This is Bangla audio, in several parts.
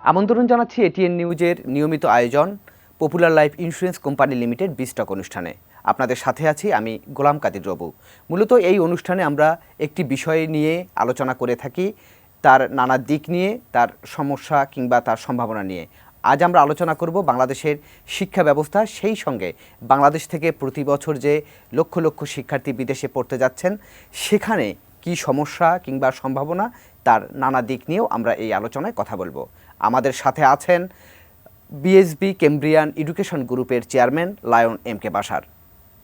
আমন্ত্রণ জানাচ্ছি এটিএন নিউজের নিয়মিত আয়োজন popular life insurance company limited বিস্টক অনুষ্ঠানে। আপনাদের সাথে আছি আমি গোলাম কাদির রবু। মূলত এই অনুষ্ঠানে আমরা একটি বিষয় নিয়ে আলোচনা করে থাকি, তার নানা দিক নিয়ে, তার সমস্যা কিংবা তার সম্ভাবনা নিয়ে। আজ আমরা আলোচনা করব বাংলাদেশের শিক্ষা ব্যবস্থা, সেই সঙ্গে বাংলাদেশ থেকে প্রতি বছর যে লক্ষ লক্ষ শিক্ষার্থী বিদেশে পড়তে যাচ্ছেন সেখানে কি সমস্যা কিংবা সম্ভাবনা, তার নানা দিক নিয়েও আমরা এই আলোচনায় কথা বলবো। আমাদের সাথে আছেন বিএসবি ক্যামব্রিয়ান এডুকেশন গ্রুপের chairman Lion M K Bashar.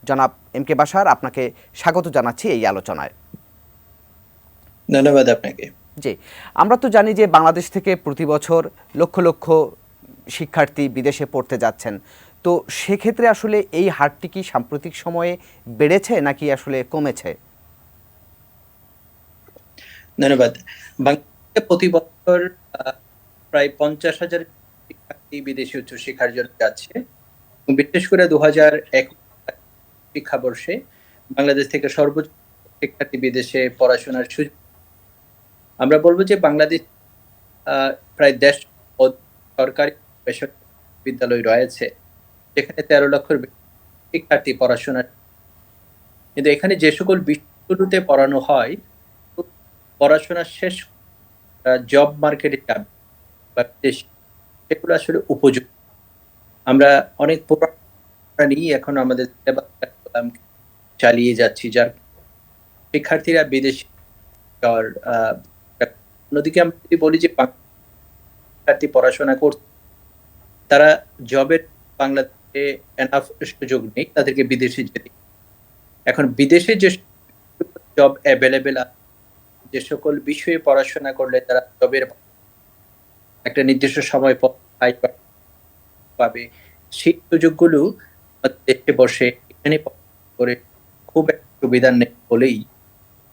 জনাব এম কে বাশার, আপনাকে স্বাগত জানাচ্ছি এই আলোচনায়। ধন্যবাদ আপনাকে। জি, আমরা তো জানি যে বাংলাদেশ থেকে প্রতি বছর লক্ষ লক্ষ শিক্ষার্থী বিদেশে পড়তে যাচ্ছেন। তো সেক্ষেত্রে আসলে এই হারটি কি সাম্প্রতিক সময়ে বেড়েছে নাকি আসলে কমেছে? ধন্যবাদ। বাংলাদেশে প্রতি বছর প্রায় 50,000 শিক্ষার্থী বিদেশে উচ্চশিক্ষার জন্য যাচ্ছে। বিশেষ করে 2001 শিক্ষাবর্ষে বাংলাদেশ থেকে সর্বোচ্চ শিক্ষার্থী বিদেশে পড়াশোনার সুযোগ। আমরা বলবো যে বাংলাদেশ প্রায় 150 সরকারি বেসরকারি বিদ্যালয় রয়েছে, যেখানে 13 লক্ষের বেশি শিক্ষার্থী পড়াশোনা। কিন্তু এখানে যে সকল বিষয়গুলোতে পড়ানো হয়, পড়াশোনা শেষ জব মার্কেটে যাবে বা সেগুলো আসলে উপযুক্ত। আমরা অনেক নিয়ে এখন আমাদের চালিয়ে যাচ্ছি, যার শিক্ষার্থীরা বিদেশে যাওয়ার। অন্যদিকে আমরা যদি বলি যে শিক্ষার্থী পড়াশোনা করছে, তারা জবের বাংলাদেশে এনাফ সুযোগ নেই, তাদেরকে বিদেশে যেতে। এখন বিদেশে যে জব অ্যাভেলেবেল আছে, যে সকল বিষয়ে পড়াশোনা করলে তারা জবের একটা নির্দিষ্ট সময় পাবে, সেই সুযোগগুলো দেশে বসে এখানে করে খুব একটা সুবিধা নেই বলেই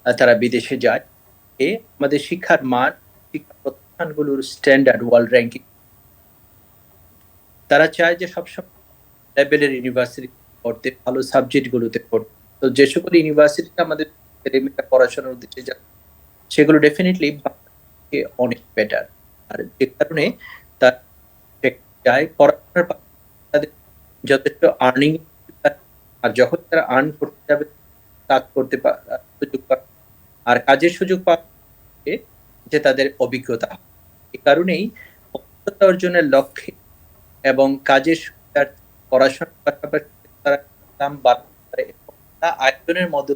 তারা বিদেশে যায়। আমাদের শিক্ষার মান, শিক্ষা প্রতিষ্ঠানগুলোর স্ট্যান্ডার্ড ওয়ার্ল্ড র্যাঙ্কিং, তারা চায় যে সবসময় লেভেলের ইউনিভার্সিটি পড়তে, ভালো সাবজেক্ট গুলোতে পড়তে। তো যে সকল ইউনিভার্সিটিতে আমাদের পড়াশোনার উদ্দেশ্যে যায়, সেগুলো ডেফিনেটলি অনেক বেটার। আর যে কারণে তার যায় পড়াশোনার তাদের যথেষ্ট আর্নিং, আর যখন তারা আর্ন করতে যাবে, কাজ করতে সুযোগ পাবে, আর কাজের সুযোগ পাবে যে তাদের অভিজ্ঞতা। এই কারণেই অভিজ্ঞতা অর্জনের লক্ষ্যে এবং কাজের সুবিধার পড়াশোনার পাশাপাশি তারা দাম বাড়তে পারে, আয়োজনের মধ্যে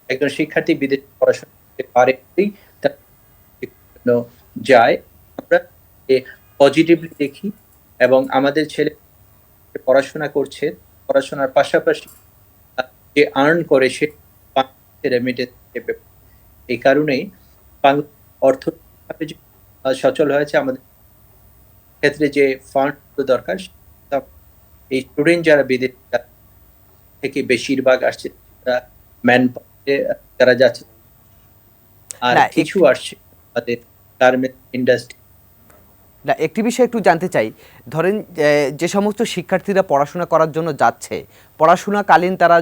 একজন শিক্ষার্থী বিদেশে পড়াশোনা করতে পারে যায়। আমরা পজিটিভলি দেখি এবং আমাদের ছেলে পড়াশোনা করছে, পড়াশোনার পাশাপাশি যে আর্ন করে সে রেমিটেন্স। এই কারণেই অর্থনৈতিকভাবে সচল হয়েছে। আমাদের ক্ষেত্রে যে ফান্ড দরকার, এই স্টুডেন্ট যারা বিদেশ থেকে বেশিরভাগ আসছে, তারা ম্যান যারা যাচ্ছে, আর কিছু আসছে আমাদের গার্মেন্ট ইন্ডাস্ট্রি। না, একটি বিষয় একটু জানতে চাই। ধরেন যে সমস্ত শিক্ষার্থীরা পড়াশোনা করার জন্য যাচ্ছে, পড়াশোনাকালীন তারা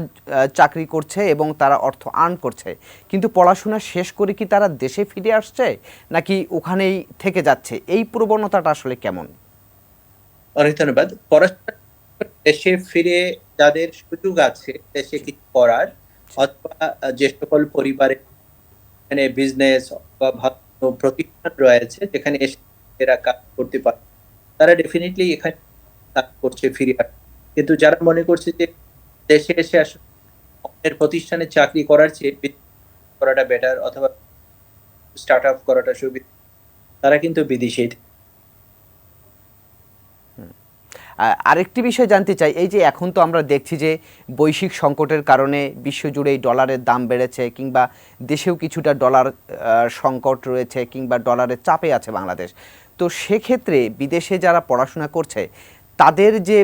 চাকরি করছে এবং তারা অর্থ আর্ন করছে, কিন্তু পড়াশোনা শেষ করে কি তারা দেশে ফিরে আসছে নাকি ওখানেই থেকে যাচ্ছে? এই প্রবণতাটা আসলে কেমন? অনেক ধন্যবাদ। পড়াশোনা দেশে ফিরে যাদের সুযোগ আছে দেশে কিছু করার, অথবা যে সকল পরিবারে এখানে বিজনেস বা ভালো প্রতিষ্ঠান রয়েছে যেখানে এরা কাজ করতে পারে, তারা ডেফিনেটলি এখানে কাজ করছে, ফিরে আসছে। কিন্তু যারা মনে করছে যে দেশে এসে আসলে অন্যের প্রতিষ্ঠানে চাকরি করার চেয়ে করাটা বেটার, অথবা স্টার্ট আপ করাটা সুবিধা, তারা কিন্তু বিদেশে। আরেকটি বিষয় জানতে চাই, এই যে এখন তো আমরা দেখছি যে বৈশ্বিক সংকটের কারণে বিশ্বজুড়েই ডলারের দাম বেড়েছে, কিংবা দেশেও কিছুটা ডলার সংকট রয়েছে, কিংবা ডলারের চাপে আছে বাংলাদেশ। তো সেক্ষেত্রে বিদেশে যারা পড়াশোনা করছে তাদের যে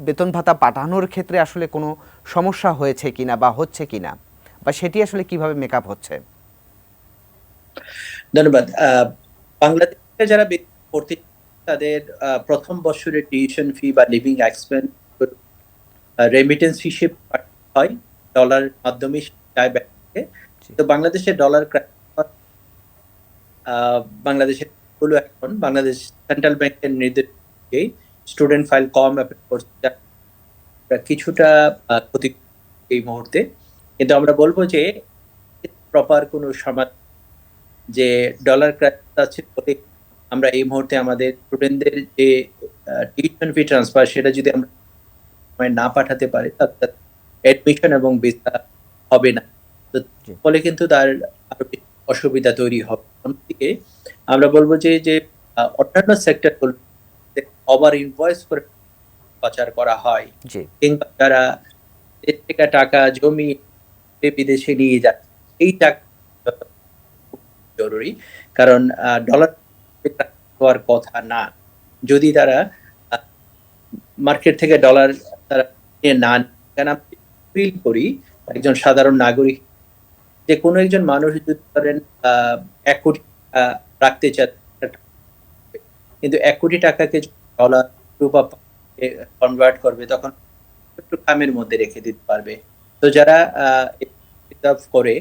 বেতন ভাতা পাঠানোর ক্ষেত্রে আসলে কোনো সমস্যা হয়েছে কিনা বা হচ্ছে কিনা, বা সেটি আসলে কিভাবে মেকআপ হচ্ছে? ধন্যবাদ। বাংলাদেশে যারা পড়তে, তাদের প্রথম বছরের টিউশন ফি বা লিভিং এক্সপেন্স রেমিটেন্স হিসেবে হয়, ডলারের মাধ্যমে যায় ব্যাংকে। তো বাংলাদেশের ডলার বাংলাদেশের গুলো এখন বাংলাদেশ সেন্ট্রাল ব্যাংকের নির্দেশ স্টুডেন্ট ফাইল কম অ্যাপেল করছে, যা কিছুটা ক্ষতি এই মুহূর্তে। কিন্তু আমরা বলবো যে প্রপার কোনো সমাধান, যে ডলার ক্রাইসিস আছে বলে আমরা এই মুহূর্তে আমাদের স্টুডেন্টদের যে টিউশন ফি ট্রান্সফার সেটা যদি আমরা সময় না পাঠাতে পারি, তার অ্যাডমিশন এবং ভিসা হবে না। তো ফলে কিন্তু তার আরো বেশি অসুবিধা তৈরি হবে। অন্যদিকে আমরা বলবো যে যে অন্যান্য সেক্টরগুলো ওভার ইনভয়েস করে পাচার করা হয়, জি কিংবা যারা দেশ থেকে টাকা জমি বিদেশে নিয়ে যায়, এই টাকা খুব জরুরি। কারণ ডলার হওয়ার কথা না, যদি তারা মার্কেট থেকে ডলার তারা নিয়ে না নেয়। কারণ আমি ফিল করি একজন সাধারণ নাগরিক, যে কোনো একজন মানুষ যদি ধরেন 1 কোটি রাখতে চায়, কিন্তু 1 কোটি টাকাকে ডলার রূপা কনভার্ট করবে, তখন একটু খামের মধ্যে রেখে দিতে পারবে। তো যারা রিজার্ভ করে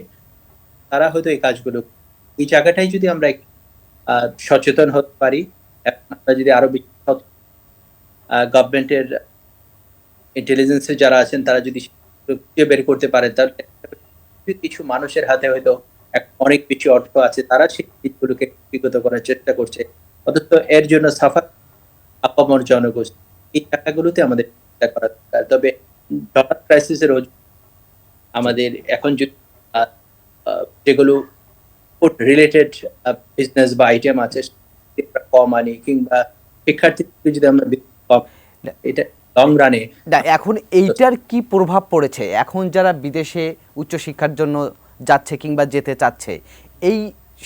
তারা হয়তো এই কাজগুলো, এই জায়গাটাই যদি আমরা একটু সচেতন হতে পারি, এবং আমরা যদি আরো বেশি গভর্নমেন্টের ইন্টেলিজেন্সে যারা আছেন তারা যদি খুঁজে বের করতে পারে, তাহলে কিছু মানুষের হাতে হয়তো অনেক বেশি অর্থ আছে, তারা সেই দিকগুলোকে বিগত করার চেষ্টা করছে, অথচ এর জন্য সাফার আপামর জনগোষ্ঠী। এই টাকাগুলোতে আমাদের চিন্তা করা দরকার। তবে ডলার ক্রাইসিসের আমাদের এখন যদি যেগুলো রিলেটেড বিজনেস বা আইটেম আছে কম আনি, কিংবা শিক্ষার্থীদের যদি আমরা কম, এটা লং রানে না, এখন এইটার কি প্রভাব পড়েছে এখন যারা বিদেশে উচ্চশিক্ষার জন্য যাচ্ছে কিংবা যেতে চাচ্ছে, এই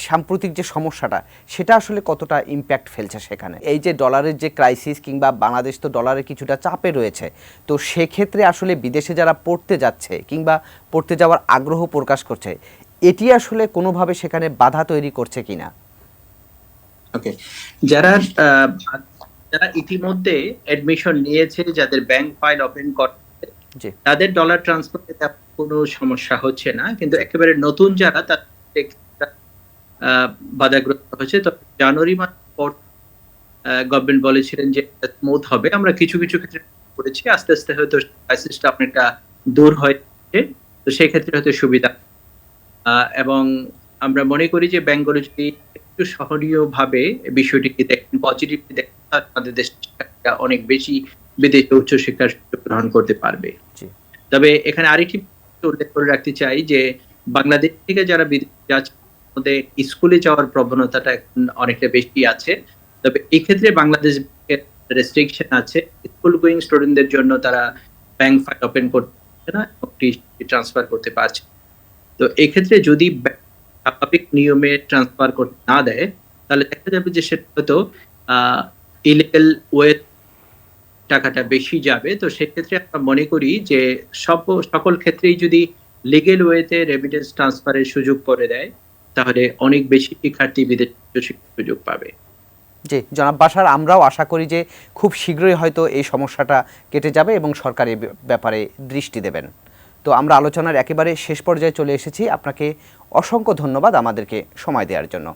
সাম্প্রতিক যে সমস্যাটা সেটা আসলে কতটা ইম্প্যাক্ট ফেলছে সেখানে? এই যে ডলারের যে ক্রাইসিস, কিংবা বাংলাদেশ তো ডলারের কিছুটা চাপে রয়েছে, তো সেক্ষেত্রে আসলে বিদেশে যারা পড়তে যাচ্ছে কিংবা পড়তে যাওয়ার আগ্রহ প্রকাশ করছে, এটি আসলে কোনোভাবে সেখানে বাধা তৈরি করছে কিনা? ওকে, যারা যারা ইতিমধ্যে এডমিশন নিয়েছে, যাদের ব্যাংক ফাইল ওপেন করতে, জি তাদের ডলার ট্রান্সফারে কোনো সমস্যা হচ্ছে না। কিন্তু একেবারে নতুন যারা, তাদের বাধাগ্রস্ত হচ্ছে। তো জানুয়ারি মাস পর গভর্নমেন্ট বলেছিলেন যে স্মুথ হবে। আমরা কিছু কিছু ক্ষেত্রে করেছি, আস্তে আস্তে হয়তো ক্রাইসিসটা অনেকটা দূর হয়েছে, তো সেই ক্ষেত্রে হয়তো সুবিধা। এবং আমরা মনে করি যে ব্যাংকগুলো যদি একটু সহনীয় ভাবে বিষয়টিকে দেখেন, পজিটিভলি দেখেন, তাহলে আমাদের দেশটা অনেক বেশি বিদেশে উচ্চশিক্ষার সুযোগ গ্রহণ করতে পারবে। জি তবে এখানে আরেকটি উল্লেখ করে রাখতে চাই যে বাংলাদেশ থেকে যারা বিদেশে যাচ্ছে, মধ্যে স্কুলে যাওয়ার প্রবণতাটা এখন অনেকটা বেশি আছে। তবে এই ক্ষেত্রে বাংলাদেশ রেস্ট্রিকশন আছে, স্কুল গোয়িং স্টুডেন্টদের জন্য তারা ব্যাংক ফাইল ওপেন করতে পারছে না এবং ট্রান্সফার করতে পারছে। তো এই ক্ষেত্রে যদি স্বাভাবিক নিয়মে ট্রান্সফার করতে না দেয়, তাহলে দেখা যাবে যে সেটা হয়তো ইলিগাল ওয়ে টাকাটা বেশি যাবে। তো সেক্ষেত্রে আমরা মনে করি যে সকল ক্ষেত্রেই যদি লিগ্যাল ওয়েতে রেমিটেন্স ট্রান্সফারের সুযোগ করে দেয়, তাহলে অনেক বেশি শিক্ষার্থী বিদেশে শিক্ষার সুযোগ পাবে। জি জনাব বাশার, আমরাও আশা করি যে খুব শীঘ্রই হয়তো এই সমস্যাটা কেটে যাবে এবং সরকার এ ব্যাপারে দৃষ্টি দেবেন। তো আমরা আলোচনার একেবারে শেষ পর্যায়ে চলে এসেছি। আপনাকে অসংখ্য ধন্যবাদ আমাদেরকে সময় দেওয়ার জন্য।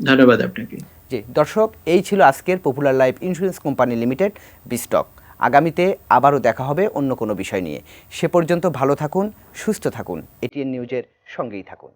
ধন্যবাদ আপনাকে। জি দর্শক, এই ছিল আজকের popular life insurance company limited বিস্টক। আগামীতে আবারও দেখা হবে অন্য কোনো বিষয় নিয়ে। সে পর্যন্ত ভালো থাকুন, সুস্থ থাকুন, এটিএন নিউজের সঙ্গেই থাকুন।